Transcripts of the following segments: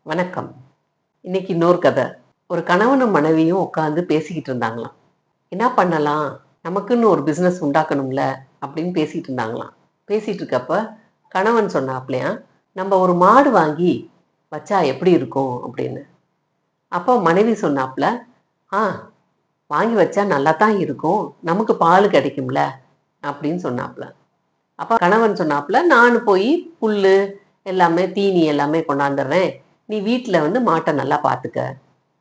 வணக்கம். இன்னைக்கு இன்னொரு கதை. ஒரு கணவனும் மனைவியும் உட்காந்து பேசிக்கிட்டு இருந்தாங்களாம். என்ன பண்ணலாம்? நமக்குன்னு ஒரு பிசினஸ் உண்டாக்கணும்ல அப்படின்னு பேசிட்டு இருந்தாங்களாம். பேசிட்டு இருக்கப்ப கணவன் சொன்னாப்லயா, நம்ம ஒரு மாடு வாங்கி வச்சா எப்படி இருக்கும் அப்படின்னு. அப்போ மனைவி சொன்னாப்ல, ஆ வாங்கி வச்சா நல்லா தான் இருக்கும். நமக்கு பால் கிடைக்கும்ல அப்படின்னு சொன்னாப்ல. அப்ப கணவன் சொன்னாப்ல, நான் போய் புல்லு எல்லாமே தீனி எல்லாமே கொண்டாந்துடுறேன். நீ வீட்டுல மாட்டை நல்லா பாத்துக்க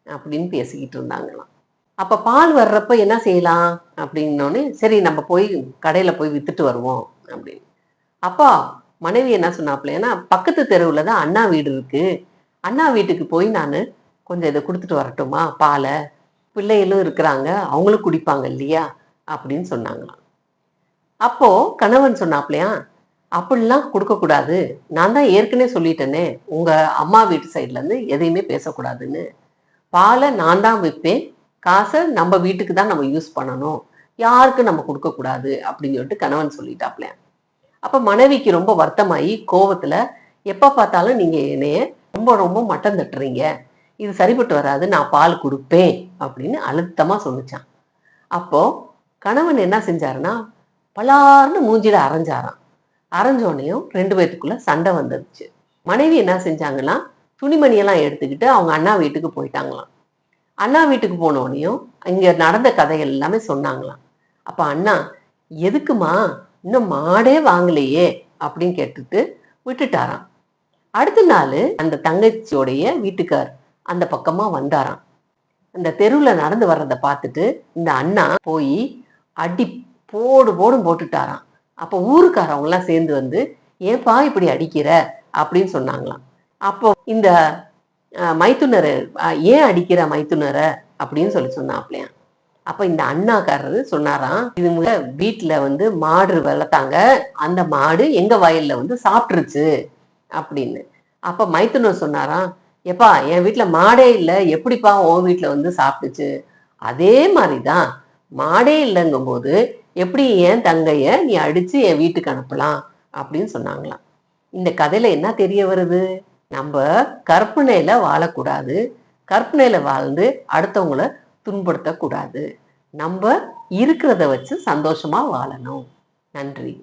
அப்படின்னு பேசிக்கிட்டு இருந்தாங்களாம். அப்ப பால் வர்றப்ப என்ன செய்யலாம் அப்படின்னோடனே, சரி நம்ம போய் கடையில போய் வித்துட்டு வருவோம் அப்படின்னு. அப்பா மனைவி என்ன சொன்னாப்ல, ஏன்னா பக்கத்து தெருவுல தான் அண்ணா வீடு இருக்கு. அண்ணா வீட்டுக்கு போய் நான் கொஞ்சம் இதை கொடுத்துட்டு வரட்டுமா பாலை? பிள்ளைகளும் இருக்கிறாங்க, அவங்களும் குடிப்பாங்க இல்லையா அப்படின்னு சொன்னாங்களாம். அப்போ கணவன் சொன்னாப்லையா, அப்படிலாம் கொடுக்க கூடாது. நான் தான் ஏற்கனவே சொல்லிட்டேனே, உங்க அம்மா வீட்டு சைட்ல இருந்து எதையுமே பேசக்கூடாதுன்னு. பாலை நான் தான் விற்பேன். காசை நம்ம வீட்டுக்கு தான் நம்ம யூஸ் பண்ணணும். யாருக்கும் நம்ம கொடுக்க கூடாது அப்படின்னு சொல்லிட்டு கணவன் சொல்லிட்டாப்லையா. அப்ப மனைவிக்கு ரொம்ப வருத்தமாயி கோவத்துல, எப்ப பார்த்தாலும் நீங்க என்னைய ரொம்ப ரொம்ப மட்டம் தட்டுறீங்க. இது சரிப்பட்டு வராது. நான் பால் கொடுப்பேன் அப்படின்னு அழுத்தமா சொன்னுச்சான். அப்போ கணவன் என்ன செஞ்சாருன்னா, பலார்னு மூஞ்சில அரைஞ்சாராம். அரைஞ்சோடனையும் 2 பேத்துக்குள்ள சண்டை வந்துருச்சு. மனைவி என்ன செஞ்சாங்கன்னா, துணிமணியெல்லாம் எடுத்துக்கிட்டு அவங்க அண்ணா வீட்டுக்கு போயிட்டாங்களாம். அண்ணா வீட்டுக்கு போனோடனையும் இங்க நடந்த கதைகள் எல்லாமே சொன்னாங்களாம். அப்ப அண்ணா, எதுக்குமா இன்னும் மாடே வாங்கலையே அப்படின்னு கேட்டுட்டு விட்டுட்டாராம். அடுத்த நாள் அந்த தங்கச்சியோடைய வீட்டுக்கார் அந்த பக்கமா வந்தாராம். அந்த தெருவுல நடந்து வர்றதை பார்த்துட்டு இந்த அண்ணா போய் அடி போடு போடும் போட்டுட்டாராம். அப்போ ஊருக்காரவங்க எல்லாம் சேர்ந்து ஏன்பா இப்படி அடிக்கிற அப்படின்னு சொன்னாங்களாம். அப்போ இந்த மைத்துனரு, ஏன் அடிக்கிற மைத்துனர அப்படின்னு சொன்னாப்லையா. அப்ப இந்த அண்ணாக்காரரு சொன்னாராம், இது வீட்டுல மாடு வளர்த்தாங்க, அந்த மாடு எங்க வயல்ல சாப்பிட்டுருச்சு அப்படின்னு. அப்ப மைத்துனர் சொன்னாராம், எப்பா என் வீட்டுல மாடே இல்லை, எப்படிப்பா உன் வீட்டுல சாப்பிட்டுச்சு? அதே மாதிரிதான், மாடே இல்லைங்கும் போது எப்படி என் தங்கைய நீ அடிச்சு என் வீட்டுக்கு அனுப்பலாம் அப்படின்னு சொன்னாங்களாம். இந்த கதையில என்ன தெரிய வருது? நம்ம கற்பனையில வாழக்கூடாது. கற்பனையில வாழ்ந்து அடுத்தவங்கள துன்புறுத்தக்கூடாது. நம்ம இருக்கிறத வச்சு சந்தோஷமா வாழணும். நன்றி.